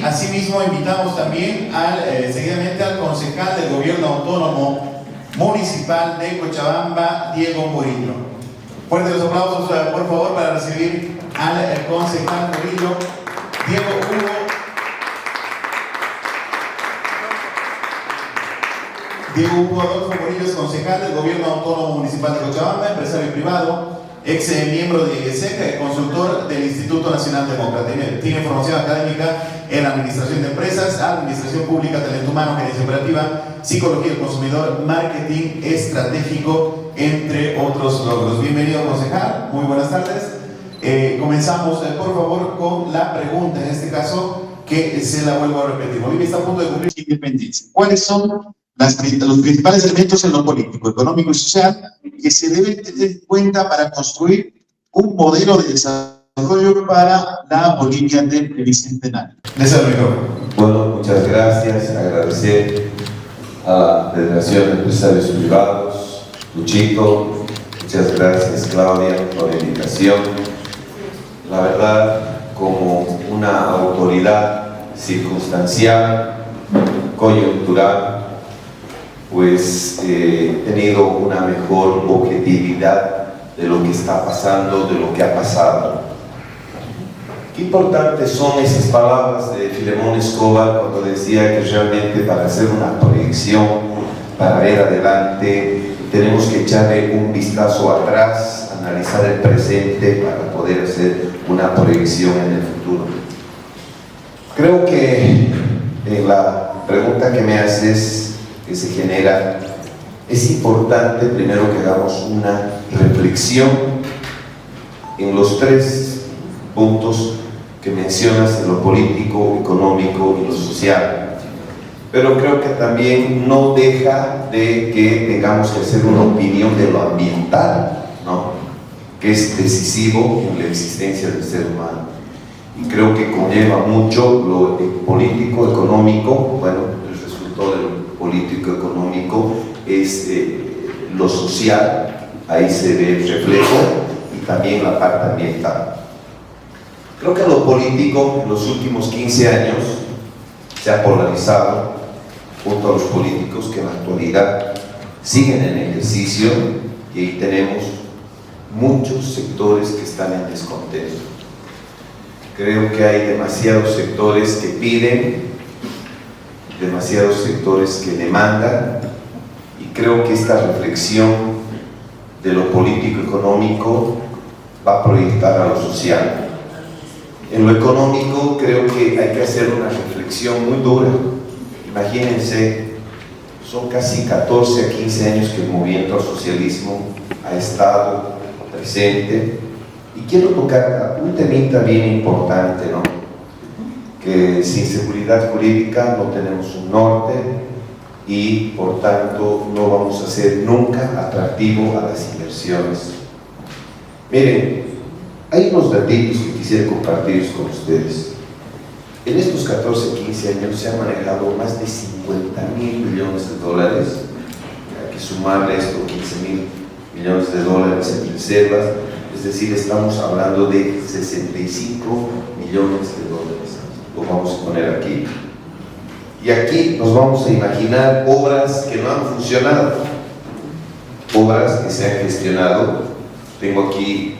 Asimismo, invitamos también seguidamente al concejal del Gobierno Autónomo Municipal de Cochabamba, Diego Murillo. Fuertes los aplausos, por favor, para recibir al concejal Murillo, Diego Hugo Adolfo Murillo es concejal del Gobierno Autónomo Municipal de Cochabamba, empresario privado, ex miembro de IGSEC, consultor del Instituto Nacional Demócrata. Tiene formación académica en Administración de Empresas, Administración Pública, Talento Humano, Gerencia Operativa, Psicología del Consumidor, Marketing Estratégico, entre otros logros. Bienvenido, concejal. Muy buenas tardes. Comenzamos, por favor, con la pregunta, en este caso, que se la vuelvo a repetir. Bolivia está a punto de cumplir su independencia. ¿Cuáles son los principales elementos en lo político, económico y social que se deben tener en cuenta para construir un modelo de desarrollo para la Bolivia del Bicentenario? Bueno, muchas gracias. Agradecer a la Federación de Empresarios Privados, Luchito. Muchas gracias, Claudia, por la invitación. La verdad, como una autoridad circunstancial, coyuntural, pues he tenido una mejor objetividad de lo que está pasando, de lo que ha pasado. Qué importantes son esas palabras de Filemón Escobar cuando decía que realmente para hacer una proyección, para ver adelante, tenemos que echarle un vistazo atrás, analizar el presente para poder hacer una proyección en el futuro. Creo que la pregunta que me haces que se genera, es importante primero que hagamos una reflexión en los tres puntos que mencionas, en lo político, económico y lo social. Pero creo que también no deja de que tengamos que hacer una opinión de lo ambiental, ¿no?, que es decisivo en la existencia del ser humano. Y creo que conlleva mucho lo político, económico. Bueno, el resultado de lo político-económico es lo social, ahí se ve el reflejo, y también la parte ambiental. Creo que lo político en los últimos 15 años se ha polarizado junto a los políticos que en la actualidad siguen en ejercicio, y ahí tenemos muchos sectores que están en descontento. Creo que hay demasiados sectores que piden, demasiados sectores que demandan, y creo que esta reflexión de lo político-económico va a proyectar a lo social. En lo económico creo que hay que hacer una reflexión muy dura. Imagínense, son casi 14 a 15 años que el movimiento al socialismo ha estado presente, y quiero tocar un temita bien importante, ¿no?, que sin seguridad jurídica no tenemos un norte, y por tanto no vamos a ser nunca atractivo a las inversiones. Miren, hay unos datitos que quisiera compartir con ustedes. En estos 14, 15 años se han manejado más de 50.000 millones de dólares. Hay que sumarle esto, 15.000 millones de dólares en reservas, es decir, estamos hablando de 65 millones de dólares. Lo vamos a poner aquí. Y aquí nos vamos a imaginar obras que no han funcionado, obras que se han gestionado. Tengo aquí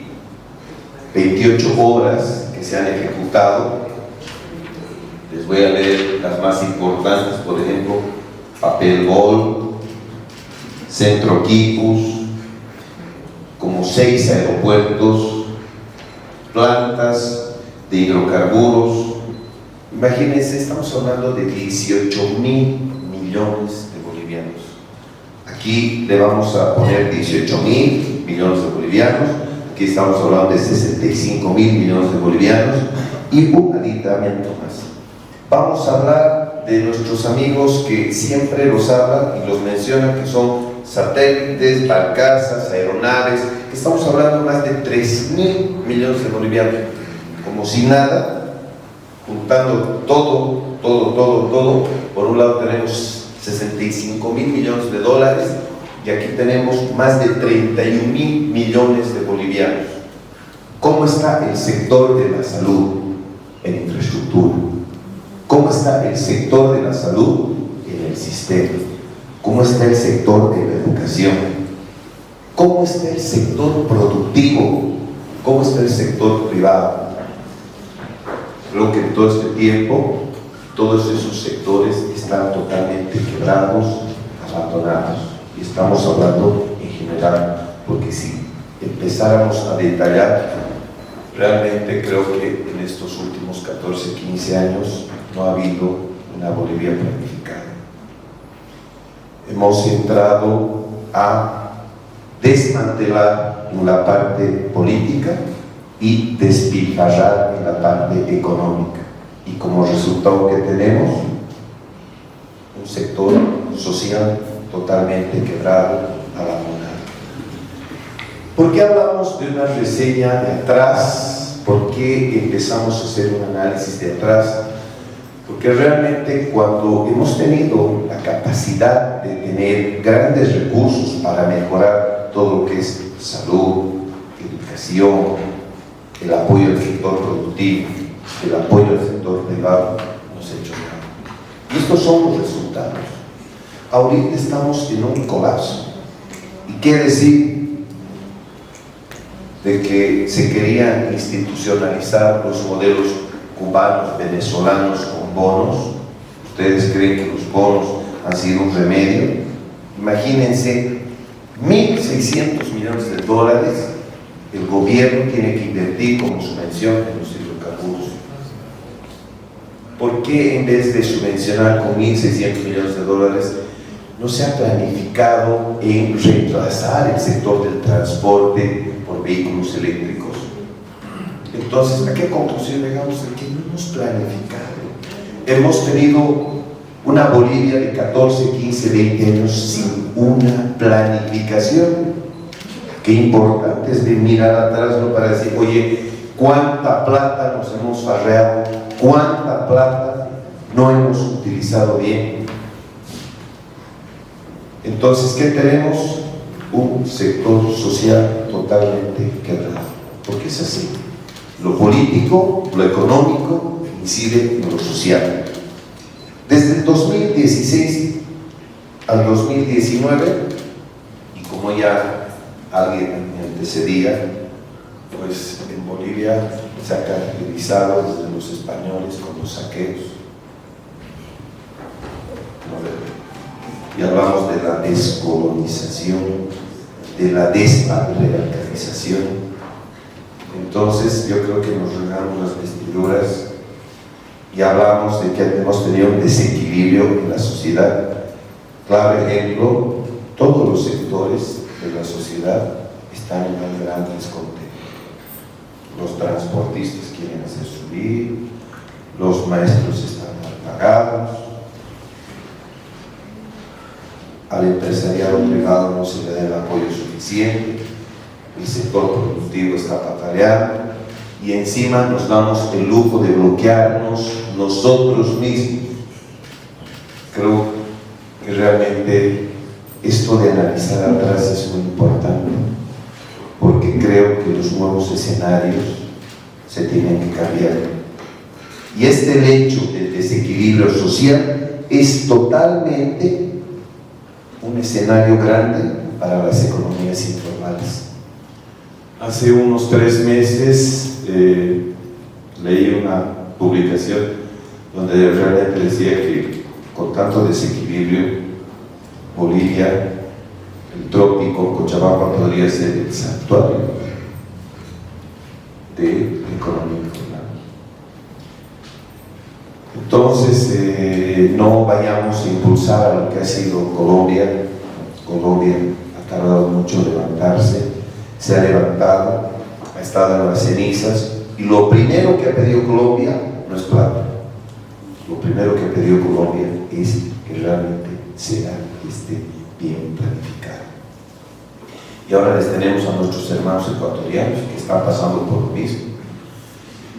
28 obras que se han ejecutado. Les voy a leer las más importantes, por ejemplo, Papel Gol, Centro Quipus, como 6 aeropuertos, plantas de hidrocarburos. Imagínense, estamos hablando de 18.000 millones de bolivianos. Aquí le vamos a poner 18.000 millones de bolivianos. Aquí estamos hablando de 65.000 millones de bolivianos y un aditamento más. Vamos a hablar de nuestros amigos que siempre los hablan y los mencionan, que son satélites, barcazas, aeronaves. Estamos hablando de más de 3.000 millones de bolivianos. Como si nada, juntando todo, por un lado tenemos 65.000 millones de dólares, y aquí tenemos más de 31.000 millones de bolivianos. ¿Cómo está el sector de la salud en infraestructura? ¿Cómo está el sector de la salud en el sistema? ¿Cómo está el sector de la educación? ¿Cómo está el sector productivo? ¿Cómo está el sector privado? Creo que en todo este tiempo todos esos sectores están totalmente quebrados, abandonados. Y estamos hablando en general, porque si empezáramos a detallar, realmente creo que en estos últimos 14, 15 años no ha habido una Bolivia planificada. Hemos entrado a desmantelar en la parte política y despilfarrar en la parte económica. Y como resultado que tenemos, un sector social totalmente quebrado, abandonado. ¿Por qué hablamos de una reseña de atrás? ¿Por qué empezamos a hacer un análisis de atrás? Porque realmente cuando hemos tenido la capacidad de tener grandes recursos para mejorar todo lo que es salud, educación, el apoyo al sector productivo, el apoyo al sector privado, no se ha hecho nada. Y estos son los resultados. Ahorita estamos en un colapso. ¿Y qué decir de que se querían institucionalizar los modelos cubanos, venezolanos con bonos? ¿Ustedes creen que los bonos han sido un remedio? Imagínense, 1.600 millones de dólares el gobierno tiene que invertir como subvención en los hidrocarburos. ¿Por qué en vez de subvencionar con 1.600 millones de dólares no se ha planificado en reemplazar el sector del transporte por vehículos eléctricos? Entonces, ¿a qué conclusión llegamos? De que no hemos planificado. Hemos tenido una Bolivia de 14, 15, 20 años sin una planificación. Qué importante es de mirar atrás, ¿no? Para decir, oye, ¿cuánta plata nos hemos farreado? ¿Cuánta plata no hemos utilizado bien? Entonces, ¿qué tenemos? Un sector social totalmente quebrado. Porque es así. Lo político, lo económico, incide en lo social. Desde el 2016 al 2019, y como ya alguien me antecedía, pues en Bolivia se ha caracterizado desde los españoles con los saqueos. Y hablamos de la descolonización, de la despatriarcalización. Entonces yo creo que nos regamos las vestiduras y hablamos de que hemos tenido un desequilibrio en la sociedad. Claro ejemplo, todos los sectores de la sociedad están en un gran descontento. Los transportistas quieren hacer subir, los maestros están mal pagados, al empresariado privado no se le da el apoyo suficiente, el sector productivo está pataleando y encima nos damos el lujo de bloquearnos nosotros mismos. Creo que realmente esto de analizar atrás es muy importante, porque creo que los nuevos escenarios se tienen que cambiar. Y este hecho del desequilibrio social es totalmente un escenario grande para las economías informales. Hace unos 3 meses leí una publicación donde realmente decía que con tanto desequilibrio Bolivia, el trópico Cochabamba podría ser el santuario de la economía informal. Entonces, no vayamos a impulsar a lo que ha sido Colombia. Colombia ha tardado mucho en levantarse, se ha levantado, ha estado en las cenizas, y lo primero que ha pedido Colombia no es plata. Lo primero que ha pedido Colombia es que realmente sea bien planificado. Y ahora les tenemos a nuestros hermanos ecuatorianos que están pasando por lo mismo.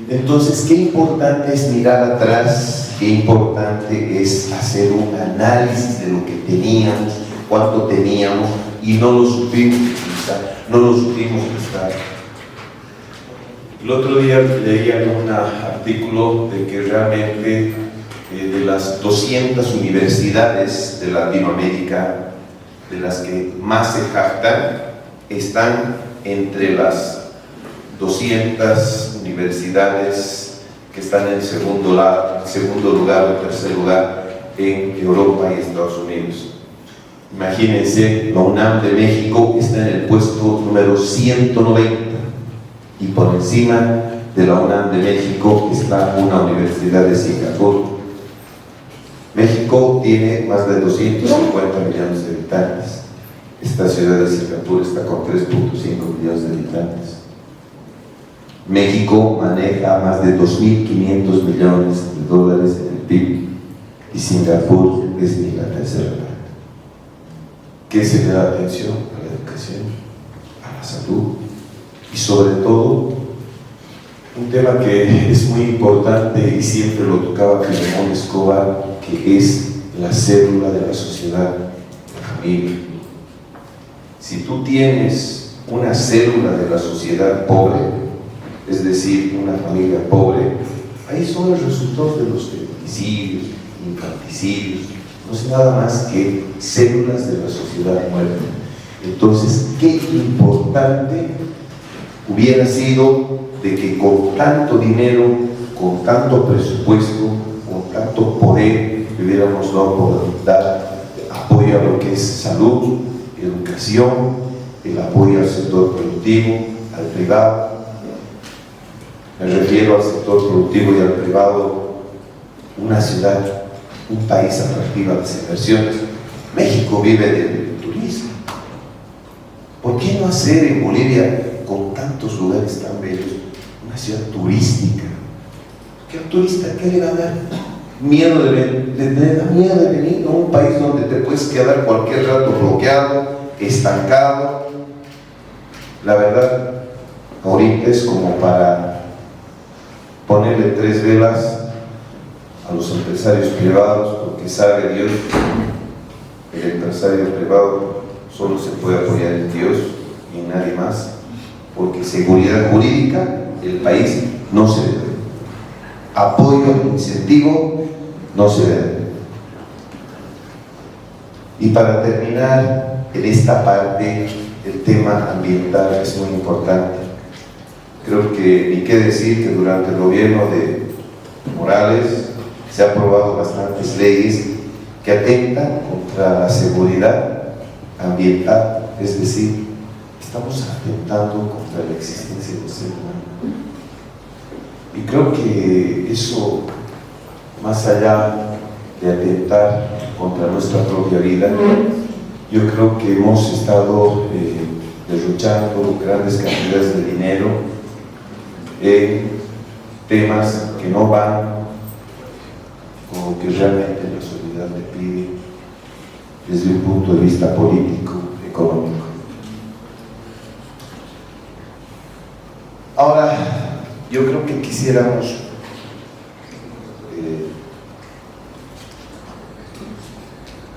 Entonces, qué importante es mirar atrás, qué importante es hacer un análisis de lo que teníamos, cuánto teníamos, y no lo supimos utilizar, no lo supimos gastar. El otro día leía en un artículo de que realmente de las 200 universidades de Latinoamérica, de las que más se jactan, están entre las 200 universidades que están en segundo lugar o tercer lugar en Europa y Estados Unidos. Imagínense, la UNAM de México está en el puesto número 190 y por encima de la UNAM de México está una universidad de Singapur. México tiene más de 250 millones de habitantes. Esta ciudad de Singapur está con 3.5 millones de habitantes. México maneja más de 2.500 millones de dólares en el PIB y Singapur es ni la tercera parte. ¿Qué se le da atención? A la educación, a la salud y sobre todo un tema que es muy importante y siempre lo tocaba Filemón Escobar, que es la célula de la sociedad, la familia. Si tú tienes una célula de la sociedad pobre, es decir, una familia pobre, ahí son los resultados de los feminicidios, infanticidios, no es nada más que células de la sociedad muerta. Entonces, qué importante hubiera sido de que con tanto dinero, con tanto presupuesto, con tanto poder, pudiéramos dar apoyo a lo que es salud, educación, el apoyo al sector productivo, al privado. Me refiero al sector productivo y al privado, una ciudad, un país atractivo a las inversiones. México vive del turismo. ¿Por qué no hacer en Bolivia, con tantos lugares tan bellos, una ciudad turística? ¿Qué turista qué le va a dar? Miedo de venir a un país donde te puedes quedar cualquier rato bloqueado, estancado. La verdad, ahorita es como para ponerle 3 velas a los empresarios privados, porque sabe Dios, el empresario privado solo se puede apoyar en Dios y nadie más, porque seguridad jurídica el país no se debe. Apoyo, incentivo, no se debe. Y para terminar, en esta parte, el tema ambiental es muy importante. Creo que ni qué decir que durante el gobierno de Morales se han aprobado bastantes leyes que atentan contra la seguridad ambiental, es decir, estamos atentando contra la existencia del ser humano. Y creo que eso, más allá de atentar contra nuestra propia vida, yo creo que hemos estado derrochando grandes cantidades de dinero en temas que no van con lo que realmente la sociedad le pide desde un punto de vista político, económico. Ahora, yo creo que quisiéramos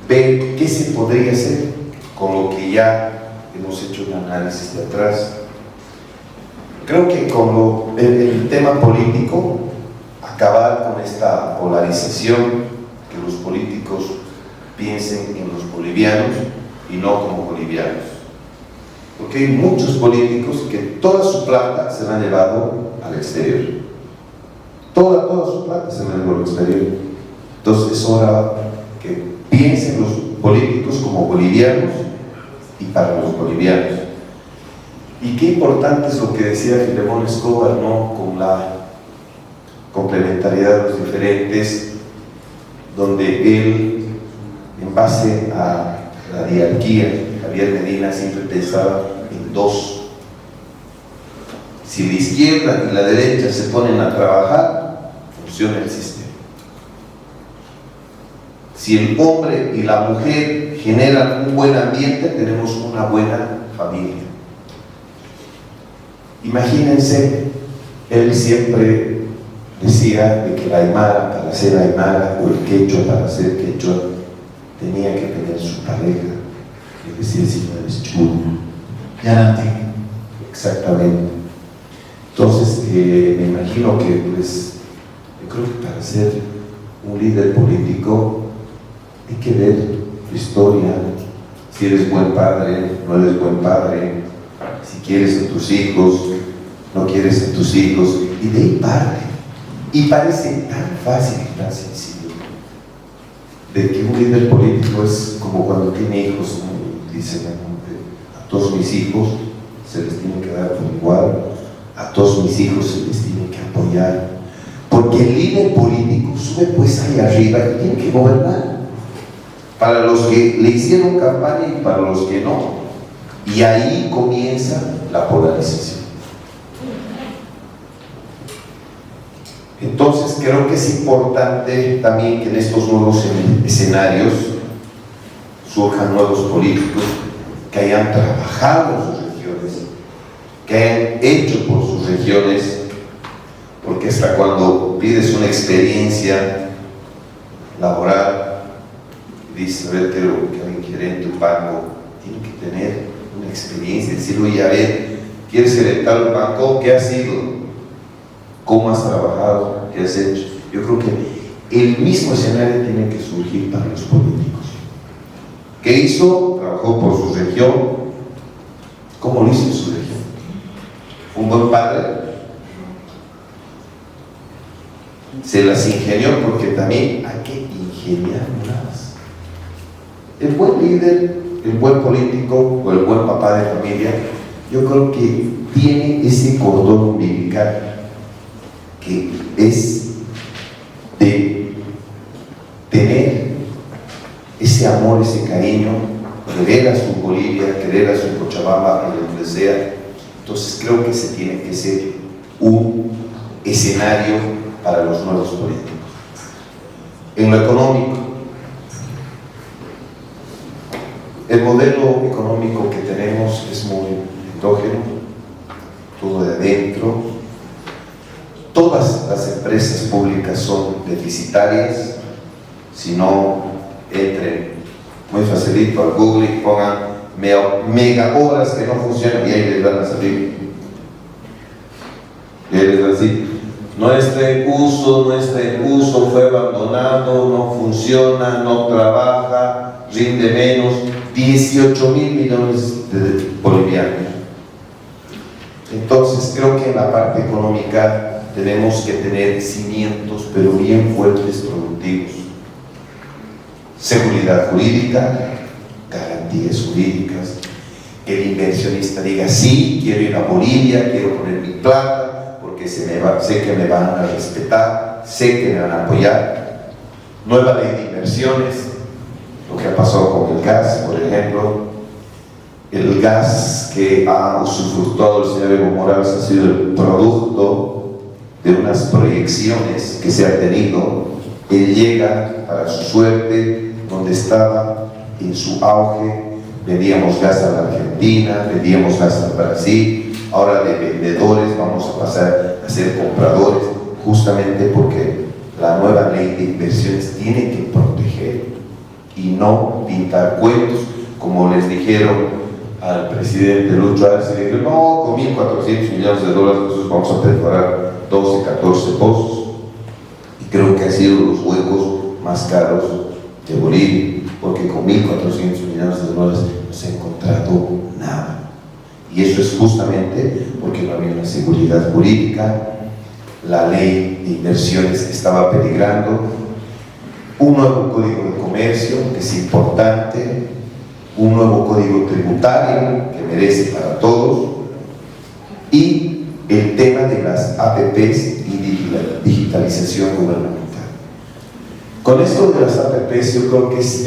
ver qué se podría hacer con lo que ya hemos hecho un análisis de atrás. Creo que con el tema político, acabar con esta polarización, que los políticos piensen en los bolivianos y no como bolivianos. Porque hay muchos políticos que toda su plata se la han llevado al exterior. Toda su plata se la han llevado al exterior. Entonces es hora que piensen los políticos como bolivianos y para los bolivianos. Y qué importante es lo que decía Filemón Escobar, ¿no? Con la complementariedad de los diferentes, donde él, en base a la diarquía, Javier Medina siempre pensaba en 2. Si la izquierda y la derecha se ponen a trabajar, funciona el sistema. Si el hombre y la mujer generan un buen ambiente, tenemos una buena familia. Imagínense, él siempre decía de que la aymara, para ser aymara, o el quechua, para ser quechua, tenía que tener su pareja. Le decía, si no eres chulo. Yananti. Exactamente. Entonces, me imagino que, pues, yo creo que para ser un líder político, hay que ver tu historia, si eres buen padre, no eres buen padre, si quieres a tus hijos, no quieres a tus hijos, y de ahí parte. Y parece tan fácil y tan sencillo, de que un líder político es como cuando tiene hijos, ¿no? Dicen, a todos mis hijos se les tiene que dar por igual, a todos mis hijos se les tiene que apoyar, porque el líder político sube pues ahí arriba y tiene que gobernar, para los que le hicieron campaña y para los que no, y ahí comienza la polarización. Entonces creo que es importante también que en estos nuevos escenarios surjan nuevos políticos que hayan trabajado en sus regiones, que hayan hecho por sus regiones, porque hasta cuando pides una experiencia laboral, dices, a ver, que alguien quiere en tu banco, tiene que tener una experiencia, decir, oye, a ver, ¿quieres ser en tal banco? ¿Qué has sido? ¿Cómo has trabajado? ¿Qué has hecho? Yo creo que el mismo escenario tiene que surgir para los políticos. ¿Qué hizo? Trabajó por su región. ¿Cómo lo hizo en su región? ¿Un buen padre? Se las ingenió, porque también hay que ingeniar más. El buen líder, el buen político o el buen papá de familia, yo creo que tiene ese cordón umbilical que es de tener ese amor, ese cariño, querer a su Bolivia, querer a su Cochabamba, a donde sea. Entonces creo que se tiene que ser un escenario para los nuevos políticos. En lo económico, el modelo económico que tenemos es muy endógeno, todo de adentro. Todas las empresas públicas son deficitarias. Si no, entren muy facilito al Google y pongan mega horas que no funcionan y ahí les van a salir. Y ahí les van a decir, no está en uso, fue abandonado, no funciona, no trabaja, rinde menos. 18.000 millones de bolivianos. Entonces creo que en la parte económica tenemos que tener cimientos, pero bien fuertes, productivos. Seguridad jurídica, garantías jurídicas, que el inversionista diga, sí, quiero ir a Bolivia, quiero poner mi plata, porque sé que me van a respetar, sé que me van a apoyar. Nueva ley de inversiones, lo que ha pasado con el gas, por ejemplo. El gas que ha usufructuado el señor Evo Morales ha sido el producto de unas proyecciones que se ha tenido. Él llega para su suerte donde estaba en su auge. Vendíamos gas a la Argentina, vendíamos gas al Brasil, ahora de vendedores vamos a pasar a ser compradores, justamente porque la nueva ley de inversiones tiene que proteger y no pintar cuentos, como les dijeron al presidente Lucho Arce, le dijeron, no, con 1.400 millones de dólares nosotros vamos a perforar 12, 14 pozos, y creo que han sido los huecos más caros de Bolivia, porque con 1.400 millones de dólares no se ha encontrado nada, y eso es justamente porque no había una seguridad jurídica. La ley de inversiones estaba peligrando, un nuevo código de comercio que es importante, un nuevo código tributario que merece para todos, y el tema de las APPs y digitalización gubernamental. Con esto de las APPs yo creo que es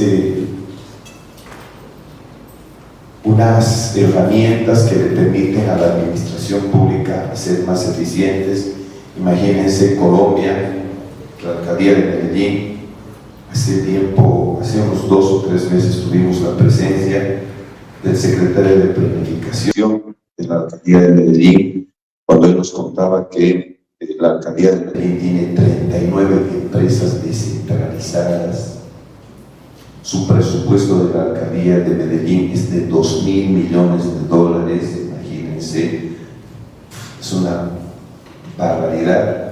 unas herramientas que le permiten a la administración pública ser más eficientes. Imagínense Colombia, la alcaldía de Medellín, hace tiempo, hace unos 2 o 3 meses tuvimos la presencia del secretario de Planificación de la alcaldía de Medellín, cuando él nos contaba que la alcaldía de Medellín tiene 39 empresas descentralizadas. Su presupuesto de la alcaldía de Medellín es de 2.000 millones de dólares, imagínense, es una barbaridad.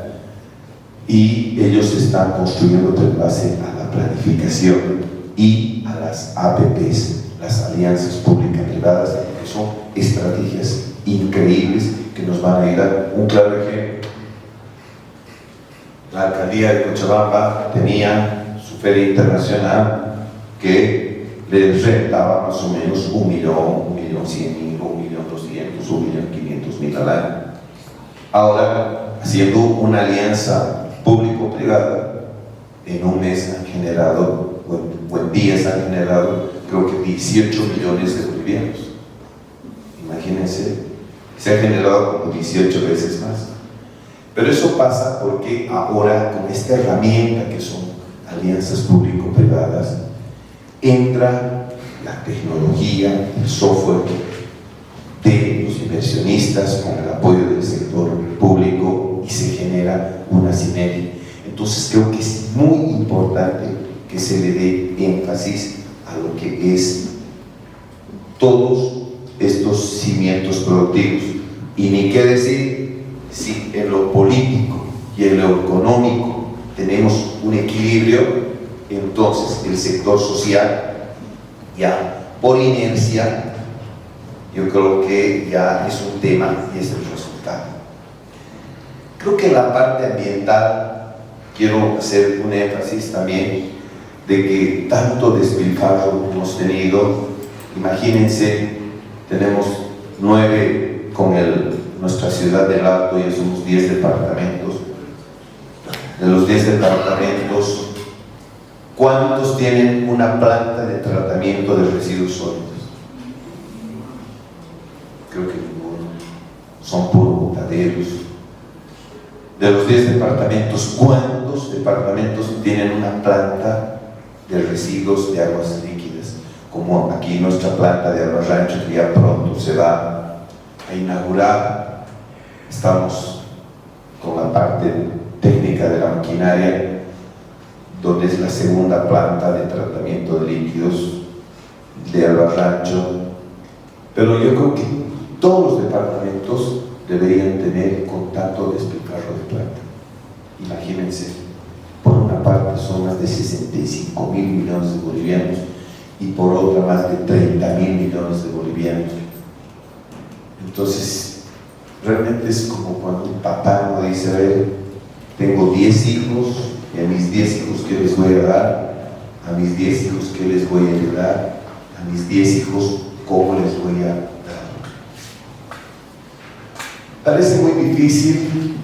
Y y ellos están construyendo en base a la planificación y a las APPs, las alianzas públicas-privadas, que son estrategias increíbles que nos van a ayudar. Un claro ejemplo: la alcaldía de Cochabamba tenía su feria internacional que les rentaba más o menos 1.100.000, 1.200.000, 1.500.000 al año. Ahora, haciendo una alianza público-privada, en un mes han generado, o en días han generado, creo que 18 millones de bolivianos. Imagínense, se ha generado como 18 veces más. Pero eso pasa porque ahora, con esta herramienta que son alianzas público-privadas, entra la tecnología, el software de los inversionistas con el apoyo del sector público y se genera una sinergia. Entonces creo que es muy importante que se le dé énfasis a lo que es todos estos cimientos productivos. Y ni qué decir, si en lo político y en lo económico tenemos un equilibrio, entonces el sector social, ya por inercia, yo creo que ya es un tema y es el resultado. Creo que en la parte ambiental quiero hacer un énfasis también de que tanto despilfarro hemos tenido. Imagínense, tenemos 9 con nuestra ciudad del Alto, ya somos 10 departamentos. De los 10 departamentos, ¿cuántos tienen una planta de tratamiento de residuos sólidos? Creo que ninguno. Son puros botaderos. De los 10 departamentos, ¿cuántos departamentos tienen una planta de residuos de aguas líquidas? Como aquí nuestra planta de Agua Rancho, que ya pronto se va a inaugurar. Estamos con la parte técnica de la maquinaria, donde es la segunda planta de tratamiento de líquidos de Agua Rancho. Pero yo creo que todos los departamentos deberían tener contacto de despilfarro de plata. Imagínense, por una parte son más de 65.000 millones de bolivianos y por otra más de 30.000 millones de bolivianos. Entonces, realmente es como cuando un papá no dice: a ver, tengo 10 hijos y a mis 10 hijos ¿qué les voy a dar? A mis 10 hijos ¿qué les voy a ayudar? A mis 10 hijos ¿cómo les voy a dar? Parece muy difícil,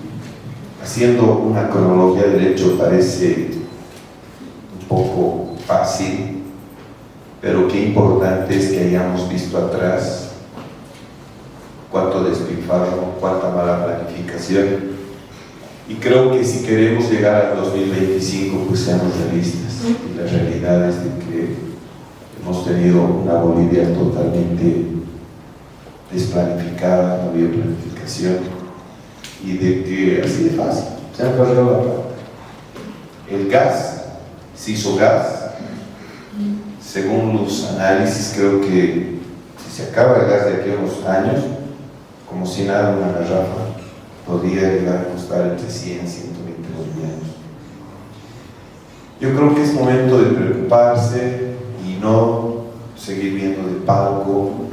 haciendo una cronología del hecho parece un poco fácil, pero qué importante es que hayamos visto atrás cuánto despilfarro, cuánta mala planificación. Y creo que si queremos llegar al 2025, pues seamos realistas. Y la realidad es de que hemos tenido una Bolivia totalmente desplanificada, no había planificación, y de que así de fácil se han cargado la plata. El gas, se hizo gas, según los análisis, creo que si se acaba el gas de aquí a unos años, como si nada, una garrafa podría llegar a costar entre 100 y 120 bolivianos. Yo creo que es momento de preocuparse y no seguir viendo de palco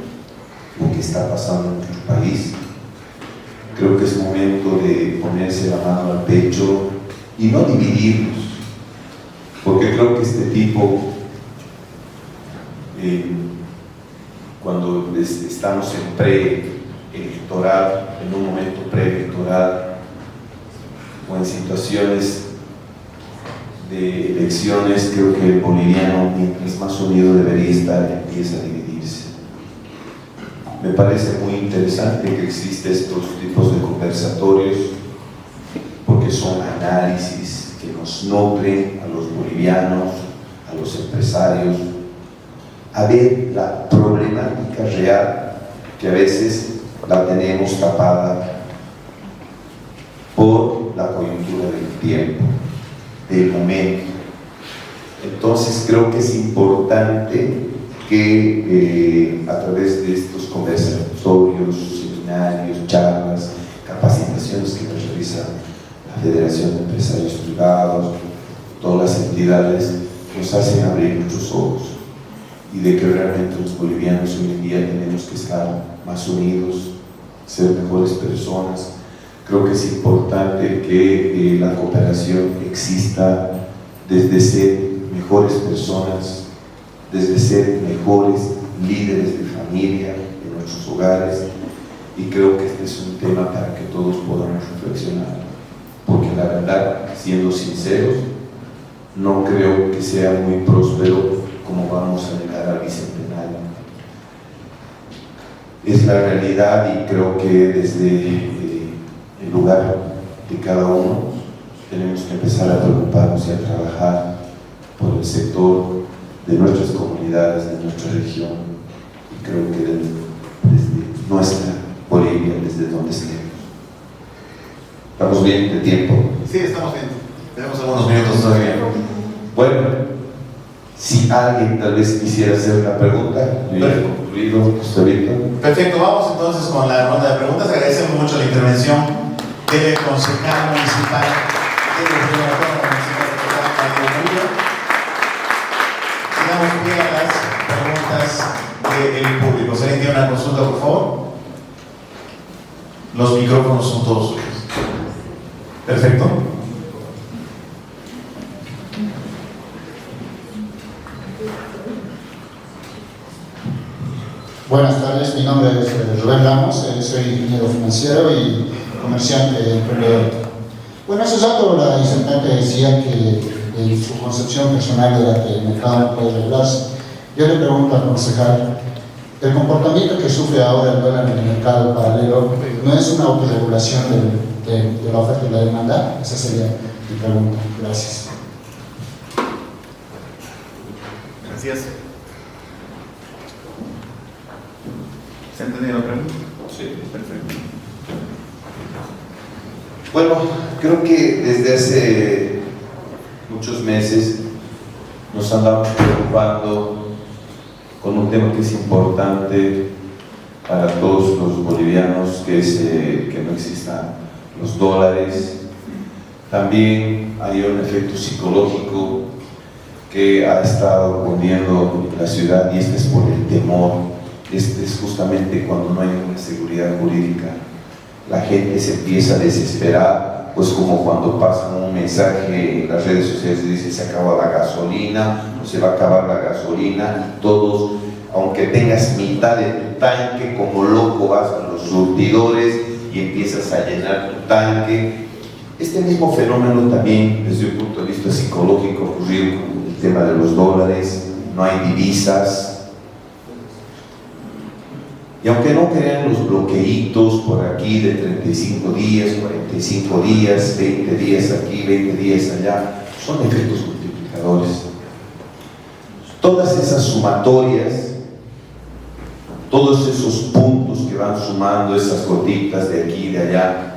lo que está pasando en nuestro país. Creo que es momento de ponerse la mano al pecho y no dividirnos, porque creo que este tipo, cuando estamos en preelectoral, en un momento preelectoral o en situaciones de elecciones, creo que el boliviano, mientras más unido debería estar, empieza a dividirse. Me parece muy interesante que existen estos tipos de conversatorios, porque son análisis que nos nutren a los bolivianos, a los empresarios, a ver la problemática real que a veces la tenemos tapada por la coyuntura del tiempo, del momento. Entonces creo que es importante que a través de estos conversatorios, seminarios, charlas, capacitaciones que nos realiza la Federación de Empresarios Privados, todas las entidades, nos hacen abrir nuestros ojos y de que realmente los bolivianos hoy en día tenemos que estar más unidos, ser mejores personas. Creo que es importante que la cooperación exista desde ser mejores personas, desde ser mejores líderes de familia en nuestros hogares, y creo que este es un tema para que todos podamos reflexionar, porque la verdad, siendo sinceros, no creo que sea muy próspero como vamos a llegar al bicentenario. Es la realidad, y creo que desde el lugar de cada uno tenemos que empezar a preocuparnos y a trabajar por el sector de nuestras comunidades, de nuestra región, y creo que desde nuestra Bolivia, desde donde estemos. ¿Estamos bien de tiempo? Sí, estamos bien. Tenemos algunos minutos todavía. Bueno, si alguien tal vez quisiera hacer una pregunta, yo ya he concluido, Gustavito. Perfecto, vamos entonces con la ronda de preguntas. Agradecemos mucho la intervención del concejal municipal del Gobierno Autónomo Municipal de Cochabamba. Damos pie a las preguntas del público. ¿Se alguien tiene una consulta, por favor? Los micrófonos son todos suyos. Perfecto. Buenas tardes, mi nombre es Rubén Ramos, soy ingeniero financiero y comerciante emprendedor. Bueno, hace rato la disertante decía que en su concepción personal era que el mercado no puede regularse. Yo le pregunto al concejal, ¿el comportamiento que sufre ahora el dólar en el mercado paralelo no es una autorregulación de la oferta y la demanda? Esa sería mi pregunta. Gracias. Gracias. ¿Se ha entendido la pregunta? Sí. Perfecto. Bueno, creo que desde hace muchos meses nos andamos preocupando con un tema que es importante para todos los bolivianos, que es que no existan los dólares. También hay un efecto psicológico que ha estado poniendo en la ciudad, y este es por el temor. Este es justamente cuando no hay una seguridad jurídica. La gente se empieza a desesperar, pues como cuando pasa un mensaje en las redes sociales y dice se acaba la gasolina, o se va a acabar la gasolina, y todos, aunque tengas mitad de tu tanque, como loco vas a los surtidores y empiezas a llenar tu tanque. Este mismo fenómeno también, desde un punto de vista psicológico, ocurrió con el tema de los dólares. No hay divisas. Y aunque no crean los bloqueitos por aquí de 35 días, 45 días, 20 días aquí, 20 días allá, son efectos multiplicadores. Todas esas sumatorias, todos esos puntos que van sumando, esas gotitas de aquí y de allá,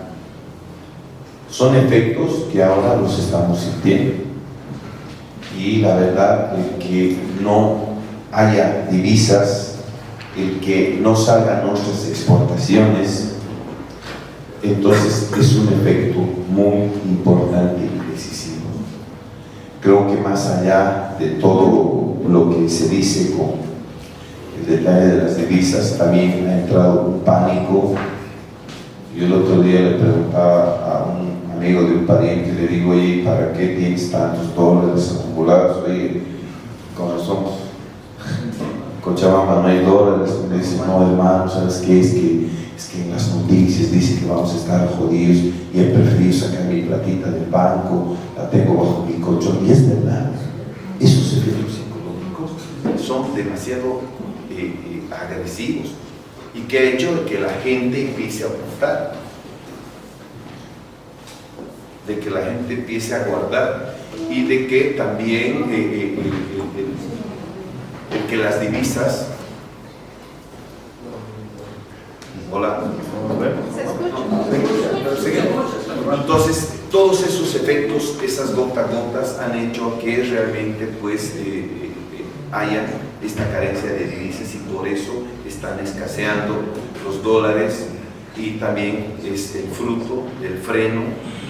son efectos que ahora los estamos sintiendo. Y la verdad, el que no haya divisas, el que no salgan nuestras exportaciones, entonces es un efecto muy importante y decisivo. Creo que más allá de todo lo que se dice con el detalle de las divisas, también ha entrado un pánico. Yo el otro día le preguntaba a un amigo de un pariente, le digo, oye, ¿para qué tienes tantos dólares acumulados? Oye, como somos Cochabamba no hay dólares. Me dice, no hermano, ¿sabes qué? Es que en las noticias dice que vamos a estar jodidos y he preferido sacar mi platita del banco, la tengo bajo mi colchón. Y es verdad, esos efectos psicológicos son demasiado agresivos, y que ha hecho de que la gente empiece a apuntar, de que la gente empiece a guardar, y de que también que las divisas. Hola. Entonces, todos esos efectos, esas gotas han hecho que realmente pues haya esta carencia de divisas, y por eso están escaseando los dólares. y también es el fruto del freno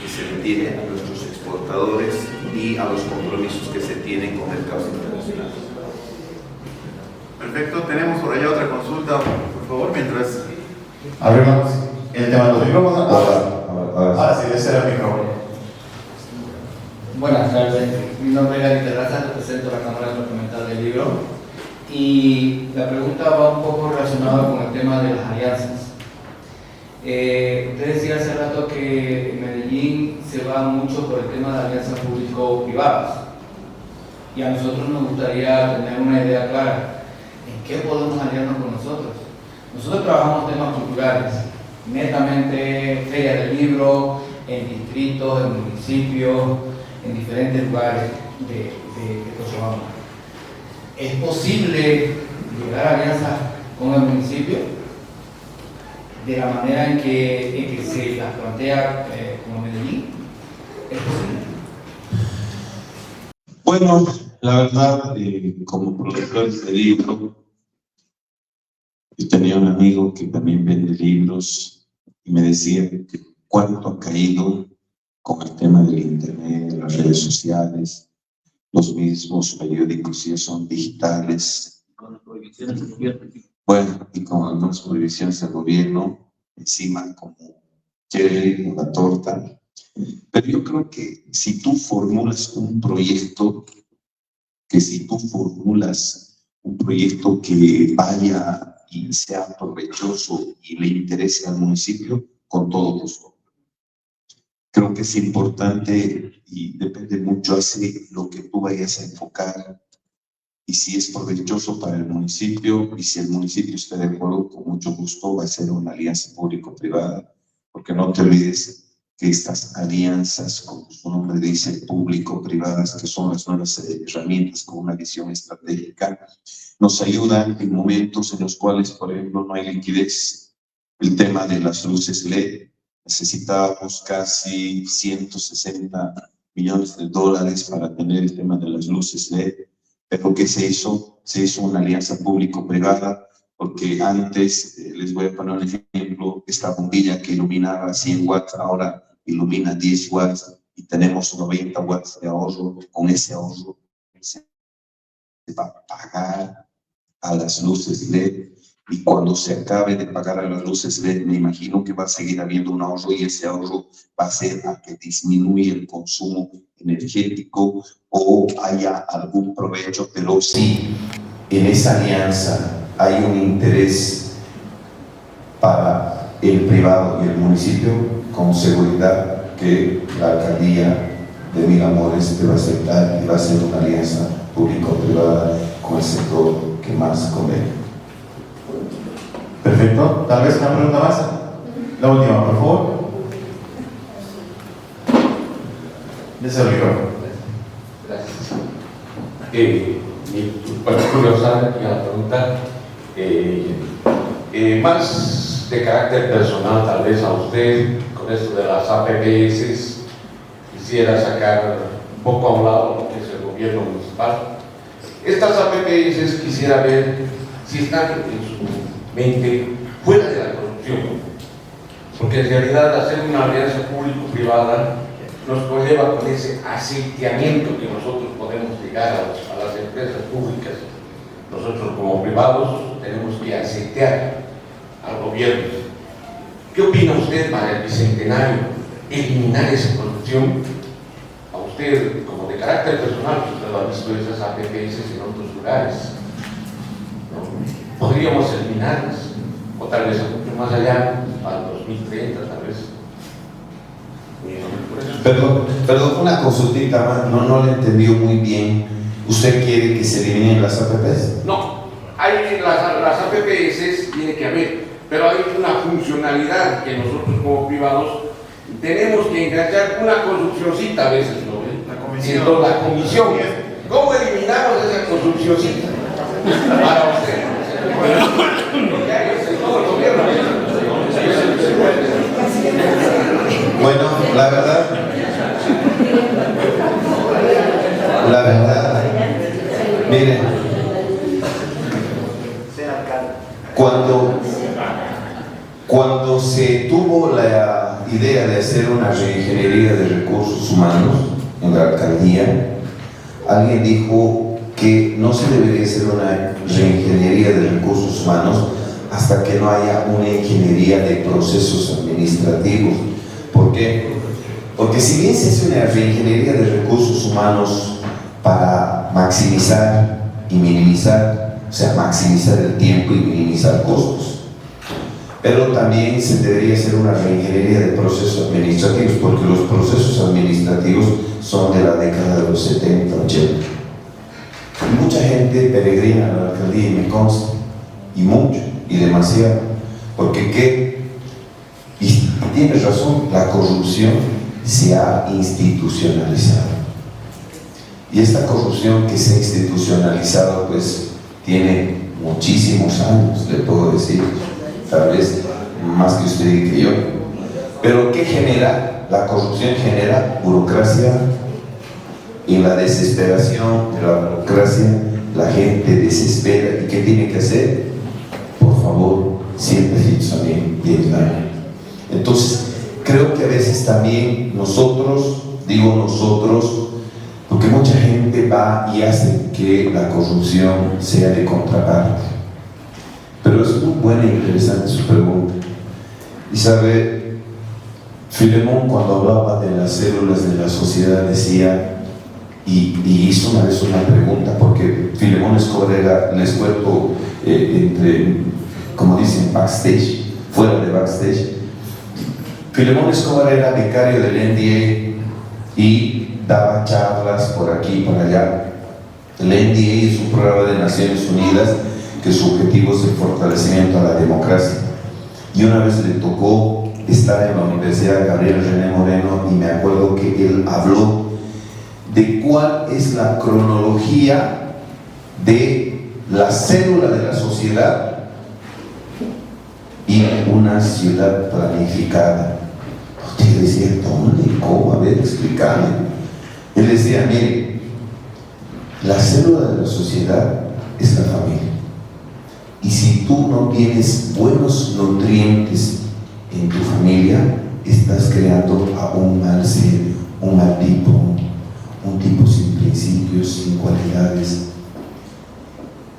que se le tiene a nuestros exportadores y a los compromisos que se tienen con mercados internacionales. Perfecto, tenemos por allá otra consulta, por favor, mientras arreglamos el tema de los micrófonos. Ahora sí, ese era el micrófono. Buenas tardes, mi nombre es Gary Terraza, represento a la Cámara Departamental del Libro y la pregunta va un poco relacionada con el tema de las alianzas. Usted decía hace rato que en Medellín se va mucho por el tema de alianzas público-privadas y a nosotros nos gustaría tener una idea clara en qué podemos aliarnos con nosotros. Nosotros trabajamos temas culturales, netamente ferias del libro, en distritos, en municipios, en diferentes lugares de Cochabamba. ¿Es posible llegar a alianzas con el municipio de la manera en que se las plantea como Medellín? ¿Es posible? Bueno, la verdad, como productores de libro, yo tenía un amigo que también vende libros y me decía que cuánto ha caído con el tema del internet, de las redes sociales, los mismos periódicos ya son digitales. Con las prohibiciones del gobierno. Bueno, y con algunas prohibiciones del gobierno, encima como cherry o la torta. Pero yo creo que si tú formulas un proyecto, que vaya y sea provechoso y le interese al municipio, con todo gusto. Creo que es importante y depende mucho de lo que tú vayas a enfocar y si es provechoso para el municipio y si el municipio está de acuerdo, con mucho gusto va a ser una alianza público-privada, porque no te olvides que estas alianzas, como su nombre dice, público-privadas, que son las nuevas herramientas con una visión estratégica, nos ayudan en momentos en los cuales, por ejemplo, no hay liquidez. El tema de las luces LED, necesitábamos casi 160 millones de dólares para tener el tema de las luces LED. Pero ¿qué se hizo? Se hizo una alianza público-privada, porque antes, les voy a poner un ejemplo, esta bombilla que iluminaba 100 watts, ahora ilumina 10 watts y tenemos 90 watts de ahorro. Con ese ahorro se va a pagar a las luces LED, y cuando se acabe de pagar a las luces LED, me imagino que va a seguir habiendo un ahorro, y ese ahorro va a hacer a que disminuya el consumo energético o haya algún provecho. Pero sí, en esa alianza hay un interés para el privado y el municipio, con seguridad que la alcaldía de Mil Amores te va a aceptar y va a ser una alianza público-privada con el sector que más conviene. Perfecto, tal vez una pregunta más. La última, por favor. Desde el micrófono. Gracias. Para curiosar aquí a la pregunta, más de carácter personal, tal vez a usted, con esto de las APPS, quisiera sacar un poco a un lado lo que es el gobierno municipal. Estas APPS quisiera ver si están en su mente fuera de la corrupción, porque en realidad hacer una alianza público-privada nos conlleva con ese aceiteamiento que nosotros podemos llegar a las empresas públicas. Nosotros como privados tenemos que aceitear al gobierno. ¿Qué opina usted para el bicentenario? Eliminar esa corrupción. A usted, como de carácter personal, usted lo ha visto esas APPS en otros lugares, ¿no? Podríamos eliminarlas, o tal vez mucho más allá, al 2030 tal vez. Perdón, una consultita más, no le entendí muy bien. ¿Usted quiere que se eliminen las APPs? No, hay las APPS tiene que haber, pero hay una funcionalidad que nosotros como privados tenemos que enganchar una construccioncita a veces, ¿no? La comisión. Entonces, la comisión. ¿Cómo eliminamos esa construccioncita? Para usted. Bueno, la verdad, miren, cuando se tuvo la idea de hacer una reingeniería de recursos humanos en la alcaldía, alguien dijo que no se debería hacer una reingeniería de recursos humanos hasta que no haya una ingeniería de procesos administrativos. ¿Por qué? Porque si bien se hace una reingeniería de recursos humanos para maximizar y minimizar, o sea, maximizar el tiempo y minimizar costos, pero también se debería hacer una reingeniería de procesos administrativos, porque los procesos administrativos son de la década de los 70, 80. Y mucha gente peregrina a la alcaldía, y me consta, y mucho, y demasiado, porque ¿qué? Y tienes razón, la corrupción se ha institucionalizado. Y esta corrupción que se ha institucionalizado, pues, tiene muchísimos años, le puedo decir, tal vez más que usted y que yo. Pero ¿qué genera? La corrupción genera burocracia, y en la desesperación de la burocracia la gente desespera. ¿Y qué tiene que hacer? Por favor, siempre también bien. Entonces, creo que a veces también nosotros, digo nosotros, porque mucha gente va y hace que la corrupción sea de contraparte. Pero es muy buena e interesante su pregunta. Y sabe, Filemón, cuando hablaba de las células de la sociedad, decía, y hizo una vez una pregunta, porque Filemón Escobar era, les cuento, entre, como dicen, backstage, fuera de backstage. Filemón Escobar era becario del NDA y daba charlas por aquí y por allá. El NDA es un programa de Naciones Unidas que su objetivo es el fortalecimiento a la democracia. Y una vez le tocó estar en la Universidad Gabriel René Moreno, y me acuerdo que él habló de cuál es la cronología de la célula de la sociedad y una ciudad planificada. Usted decía, ¿dónde? ¿Cómo? A ver, explícame. Él decía, mire, la célula de la sociedad es la familia. Y si tú no tienes buenos nutrientes en tu familia, estás creando a un mal ser, un mal tipo, un tipo sin principios, sin cualidades.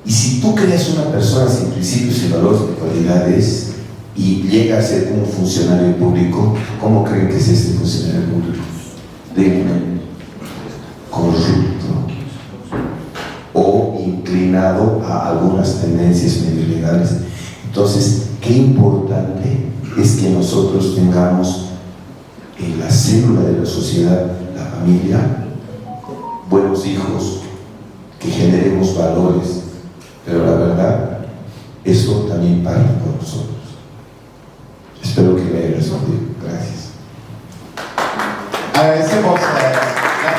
Y si tú creas una persona sin principios y valores de cualidades y llega a ser un funcionario público, ¿cómo creen que es este funcionario público? Déjame, corrupto o inclinado a algunas tendencias medio legales. Entonces, qué importante es que nosotros tengamos en la célula de la sociedad, la familia, buenos hijos, que generemos valores, pero la verdad, eso también parte por nosotros. Espero que me haya respondido. Gracias. Agradecemos las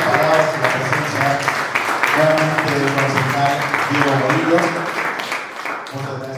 palabras y la presencia nuevamente del concejal Diego Morillo. Muchas gracias.